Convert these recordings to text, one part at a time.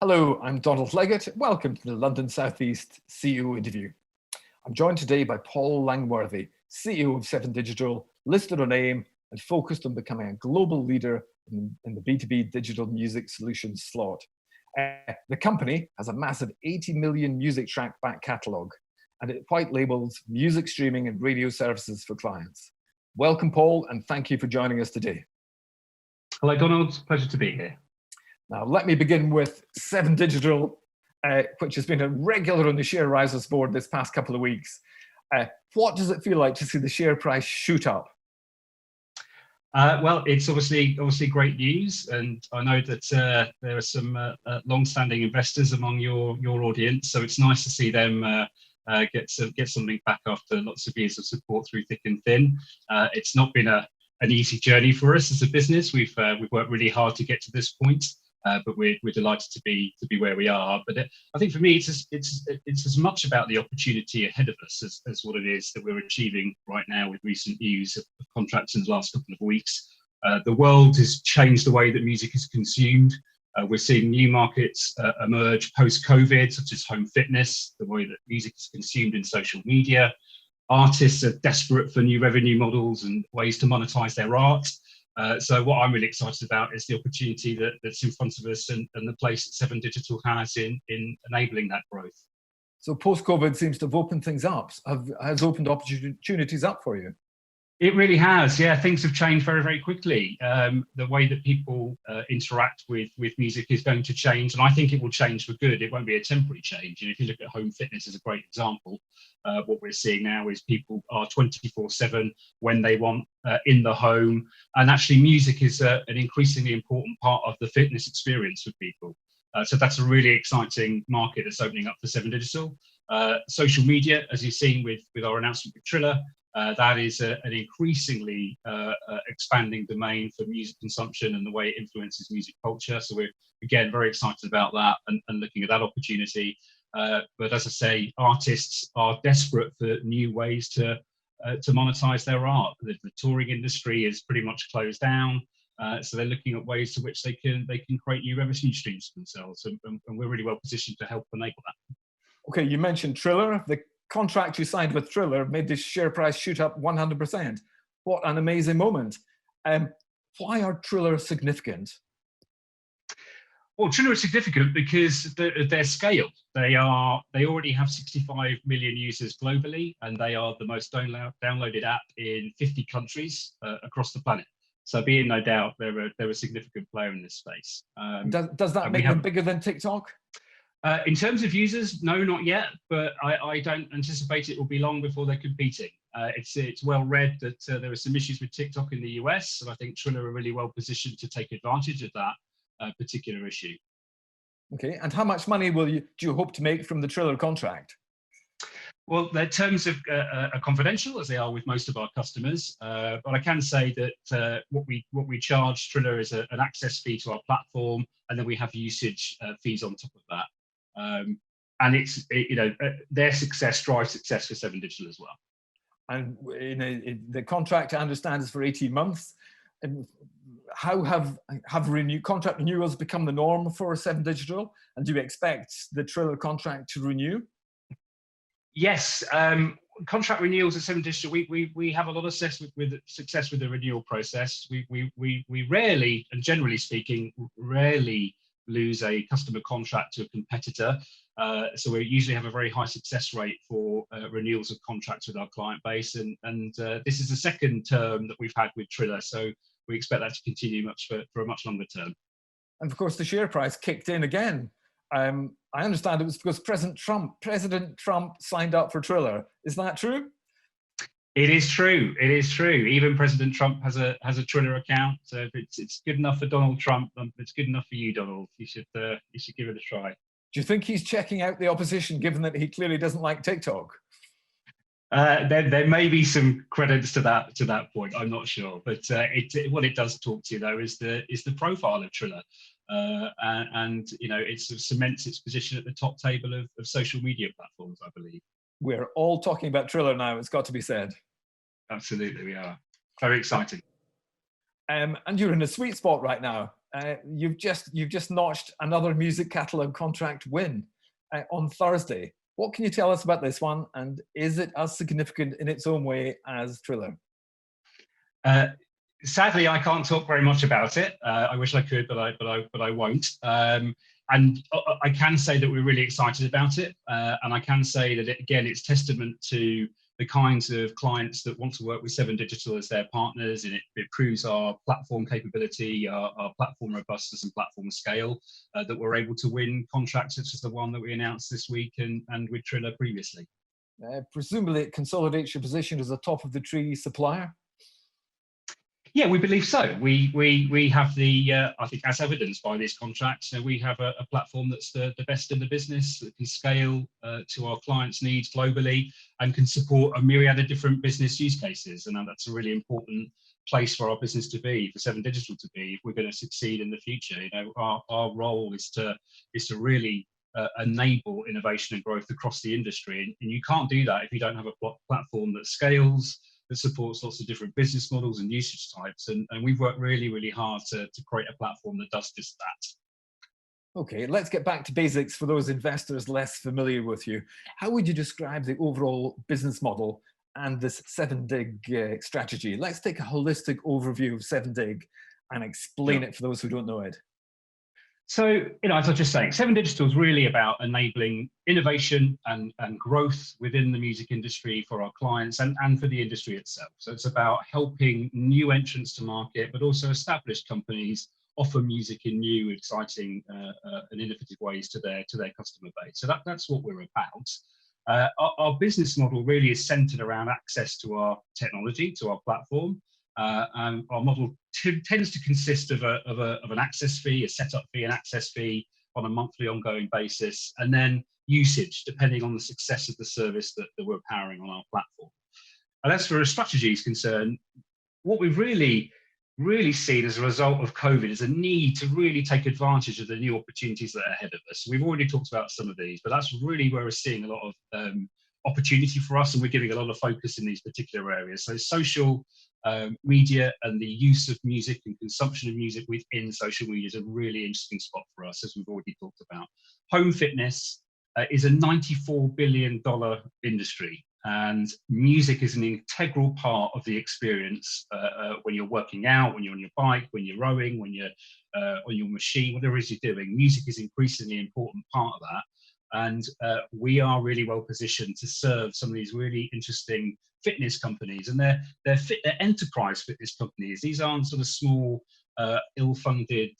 Hello, I'm Donald Leggett. Welcome to the London South East CEO interview. I'm joined today by Paul Langworthy, CEO of 7digital, listed on AIM and focused on becoming a global leader in the B2B digital music solutions slot. The company has a massive 80 million music track back catalogue, and it white labels music streaming and radio services for clients. Welcome, Paul, and thank you for joining us today. Hello, Donald. Pleasure to be here. Now, let me begin with 7digital, which has been a regular on the Share Risers board this past couple of weeks. What does it feel like to see the share price shoot up? Well, it's obviously great news, and I know that there are some long-standing investors among your audience, so it's nice to see them get something back after lots of years of support through thick and thin. It's not been an easy journey for us as a business. We've worked really hard to get to this point. But we're delighted to be where we are. But I think for me, it's as much about the opportunity ahead of us as what it is that we're achieving right now with recent news of contracts in the last couple of weeks. The world has changed the way that music is consumed. We're seeing new markets emerge post-COVID, such as home fitness, the way that music is consumed in social media. Artists are desperate for new revenue models and ways to monetize their art. So what I'm really excited about is the opportunity that's in front of us and the place that 7digital has in enabling that growth. So post-COVID seems to have opened things up, has opened opportunities up for you. It really has, yeah. Things have changed very, very quickly. The way that people interact with music is going to change, and I think it will change for good. It won't be a temporary change. And if you look at home fitness as a great example, what we're seeing now is people are 24/7 when they want in the home, and actually music is an increasingly important part of the fitness experience for people. So that's a really exciting market that's opening up for 7digital. Social media, as you've seen with our announcement with Triller, that is an increasingly expanding domain for music consumption and the way it influences music culture. So we're, again, very excited about that and looking at that opportunity. But as I say, artists are desperate for new ways to monetize their art. The touring industry is pretty much closed down. So they're looking at ways to which they can create new revenue streams for themselves. And we're really well positioned to help enable that. Okay, you mentioned Triller. The contract you signed with Triller made the share price shoot up 100%. What an amazing moment. Why are Triller significant? Well, Triller is significant because their scale. They already have 65 million users globally, and they are the most downloaded app in 50 countries across the planet. So be in no doubt, they're a significant player in this space. Does that make them bigger than TikTok? In terms of users, no, not yet, but I don't anticipate it will be long before they're competing. It's well read that there are some issues with TikTok in the US, and I think Triller are really well positioned to take advantage of that particular issue. Okay, and how much money do you hope to make from the Triller contract? Well, their terms are confidential, as they are with most of our customers, but I can say that what we charge Triller is an access fee to our platform, and then we have usage fees on top of that. And it's their success drives success for 7digital as well. And the contract, I understand, is for 18 months. How have contract renewals become the norm for 7digital? And do you expect the Triller contract to renew? Yes, contract renewals at 7digital, we have a lot of success with the renewal process. We rarely, and generally speaking, rarely lose a customer contract to a competitor. So we usually have a very high success rate for renewals of contracts with our client base. And this is the second term that we've had with Triller. So we expect that to continue for a much longer term. And of course, the share price kicked in again. I understand it was because President Trump signed up for Triller. Is that true? It is true. It is true. Even President Trump has a Triller account. So if it's good enough for Donald Trump, it's good enough for you, Donald. You should give it a try. Do you think he's checking out the opposition, given that he clearly doesn't like TikTok? There may be some credits to that point. I'm not sure, but what it does talk to, though, is the profile of Triller, and it sort of cements its position at the top table of social media platforms, I believe. We're all talking about Triller now, it's got to be said. Absolutely, we are. Very exciting. And you're in a sweet spot right now. you've just notched another music catalogue contract win on Thursday. What can you tell us about this one, and is it as significant in its own way as Triller? Sadly, I can't talk very much about it. I wish I could, but I won't. And I can say that we're really excited about it, and I can say that it's testament to the kinds of clients that want to work with 7digital as their partners, and it proves our platform capability, our platform robustness and platform scale, that we're able to win contracts such as the one that we announced this week and with Triller previously. Presumably it consolidates your position as a top of the tree supplier? Yeah, we believe so. We have the, I think as evidenced by this contract, we have a platform that's the best in the business, that can scale to our clients' needs globally and can support a myriad of different business use cases. And that's a really important place for our business to be, for 7digital to be, if we're going to succeed in the future. Our role is to really enable innovation and growth across the industry. And you can't do that if you don't have a platform that scales, that supports lots of different business models and usage types. And we've worked really, really hard to create a platform that does just that. Okay, let's get back to basics for those investors less familiar with you. How would you describe the overall business model and this 7dig strategy? Let's take a holistic overview of 7dig and explain it for those who don't know it. So, as I was just saying, 7digital is really about enabling innovation and growth within the music industry for our clients and for the industry itself. So it's about helping new entrants to market, but also established companies offer music in new, exciting and innovative ways to their customer base. So that's what we're about. Our business model really is centered around access to our technology, to our platform. And our model tends to consist of an access fee, a setup fee, an access fee on a monthly ongoing basis, and then usage depending on the success of the service that we're powering on our platform. And as for a strategy is concerned, what we've really seen as a result of COVID is a need to really take advantage of the new opportunities that are ahead of us. We've already talked about some of these, but that's really where we're seeing a lot of opportunity for us, and we're giving a lot of focus in these particular areas. So social media and the use of music and consumption of music within social media is a really interesting spot for us, as we've already talked about. Home fitness is a $94 billion industry, and music is an integral part of the experience when you're working out, when you're on your bike, when you're rowing, when you're on your machine, whatever it is you're doing. Music is increasingly an important part of that. And we are really well positioned to serve some of these really interesting fitness companies, and they're enterprise fitness companies. These aren't sort of small, ill-funded,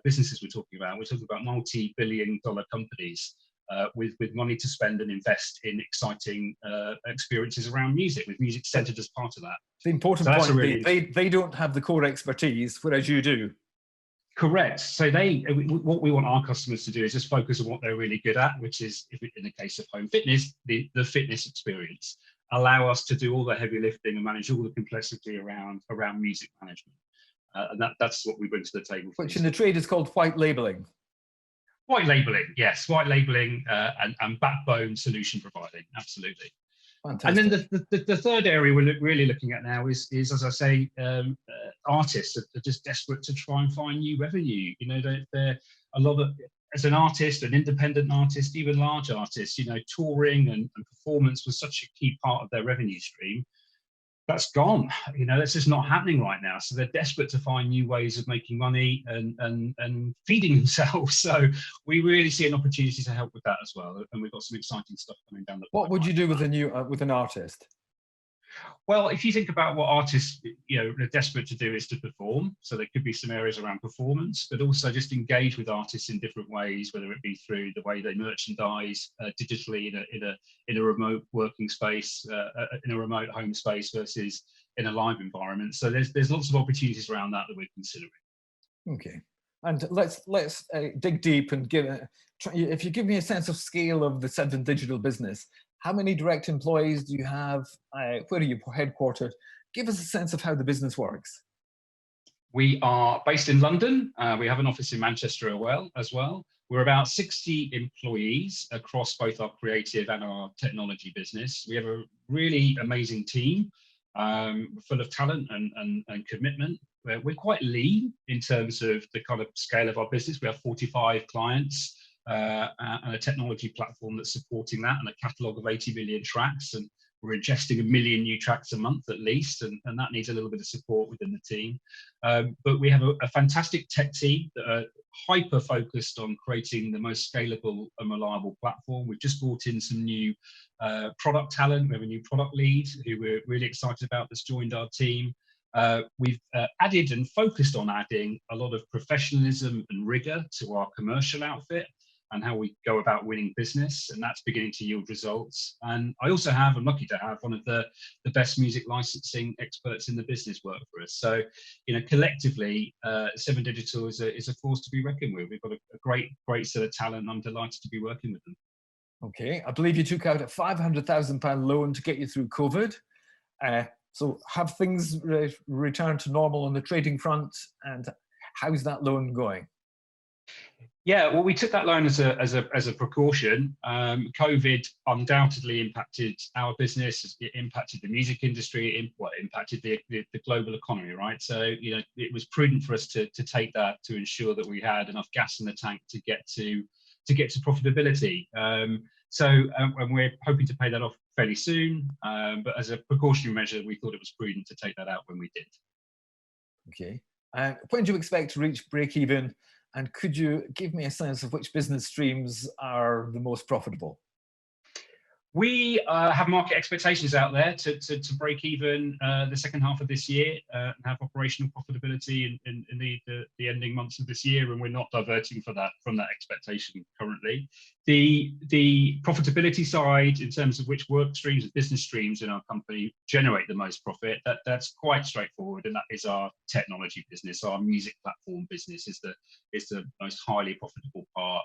businesses we're talking about. We're talking about multi-billion-dollar companies with money to spend and invest in exciting experiences around music, with music centered as part of that. The important point, they don't have the core expertise, whereas you do. Correct. So what we want our customers to do is just focus on what they're really good at, which is, in the case of home fitness, the fitness experience. Allow us to do all the heavy lifting and manage all the complexity around music management. And that's what we bring to the table. Which in the trade is called white labeling. White labeling, yes. White labeling and backbone solution providing, absolutely. Fantastic. And then the third area we're really looking at now is as I say, artists are just desperate to try and find new revenue. They're a lot of, as an artist, an independent artist, even large artists, touring and performance was such a key part of their revenue stream. That's gone. That's just not happening right now. So they're desperate to find new ways of making money and feeding themselves. So we really see an opportunity to help with that as well. And we've got some exciting stuff coming down the pipeline. What would you do with an artist? Well, if you think about what artists, are desperate to do is to perform. So there could be some areas around performance, but also just engage with artists in different ways, whether it be through the way they merchandise digitally in a remote working space, in a remote home space versus in a live environment. So there's lots of opportunities around that we're considering. Okay, and let's dig deep and if you give me a sense of scale of the 7digital business. How many direct employees do you have? Where are you headquartered? Give us a sense of how the business works. We are based in London. We have an office in Manchester as well. We're about 60 employees across both our creative and our technology business. We have a really amazing team full of talent and commitment. we're quite lean in terms of the kind of scale of our business. We have 45 clients and a technology platform that's supporting that, and a catalogue of 80 million tracks. And we're ingesting 1 million new tracks a month at least, and that needs a little bit of support within the team. But we have a fantastic tech team that are hyper focused on creating the most scalable and reliable platform. We've just brought in some new product talent. We have a new product lead who we're really excited about that's joined our team. We've added and focused on adding a lot of professionalism and rigor to our commercial outfit and how we go about winning business, and that's beginning to yield results. And I'm lucky to have one of the best music licensing experts in the business work for us. So, collectively, 7digital is a force to be reckoned with. We've got a great set of talent, and I'm delighted to be working with them. Okay, I believe you took out a £500,000 loan to get you through COVID. So have things returned to normal on the trading front, and how's that loan going? Yeah, well, we took that loan as a precaution. COVID undoubtedly impacted our business. It impacted the music industry. It impacted the global economy, right? So, it was prudent for us to take that, to ensure that we had enough gas in the tank to get to profitability. And we're hoping to pay that off fairly soon. But as a precautionary measure, we thought it was prudent to take that out when we did. Okay. When do you expect to reach break even? And could you give me a sense of which business streams are the most profitable? We have market expectations out there to break even the second half of this year and have operational profitability in the ending months of this year, and we're not diverting from that expectation currently. The profitability side, in terms of which work streams and business streams in our company generate the most profit, that's quite straightforward, and that is our technology business. Our music platform business is the most highly profitable part.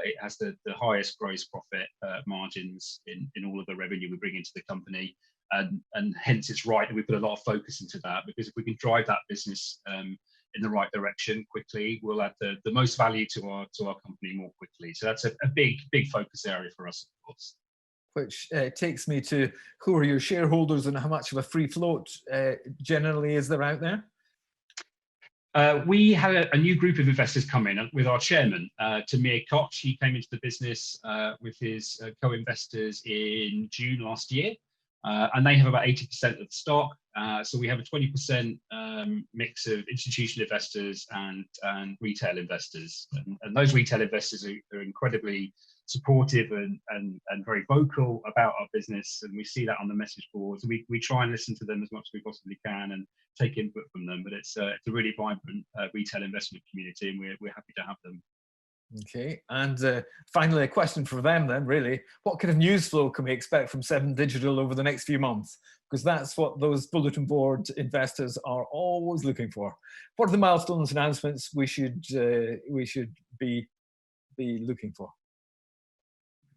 It has the highest gross profit margins in all of the revenue we bring into the company, and hence it's right that we put a lot of focus into that, because if we can drive that business in the right direction quickly, we'll add the most value to our company more quickly. So that's a big focus area for us, of course. Which takes me to, who are your shareholders and how much of a free float generally is there out there? We had a new group of investors come in with our chairman, Tamir Koch. He came into the business with his co-investors in June last year, and they have about 80% of the stock. So we have a 20% mix of institutional investors and retail investors. And those retail investors are incredibly supportive and very vocal about our business, and we see that on the message boards. And we try and listen to them as much as we possibly can and take input from them. But it's a really vibrant retail investment community, and we're happy to have them. Okay, and finally, a question for them then, really. What kind of news flow can we expect from 7digital over the next few months? Because that's what those bulletin board investors are always looking for. What are the milestones, announcements we should be looking for?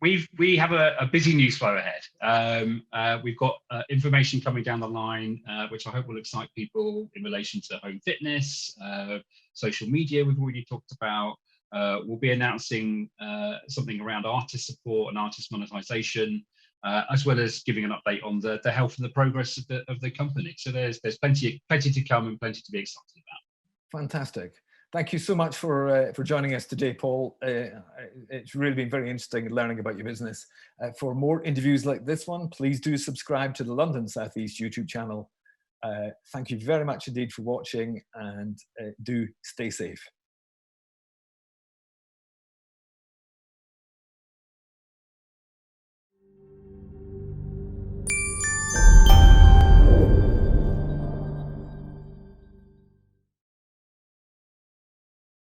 We have a busy news flow ahead. We've got information coming down the line, which I hope will excite people in relation to home fitness, social media we've already talked about. We'll be announcing something around artist support and artist monetization, as well as giving an update on the health and the progress of the company. So there's plenty to come and plenty to be excited about. Fantastic. Thank you so much for joining us today, Paul. It's really been very interesting learning about your business. For more interviews like this one, please do subscribe to the London South East YouTube channel. Thank you very much indeed for watching, and do stay safe.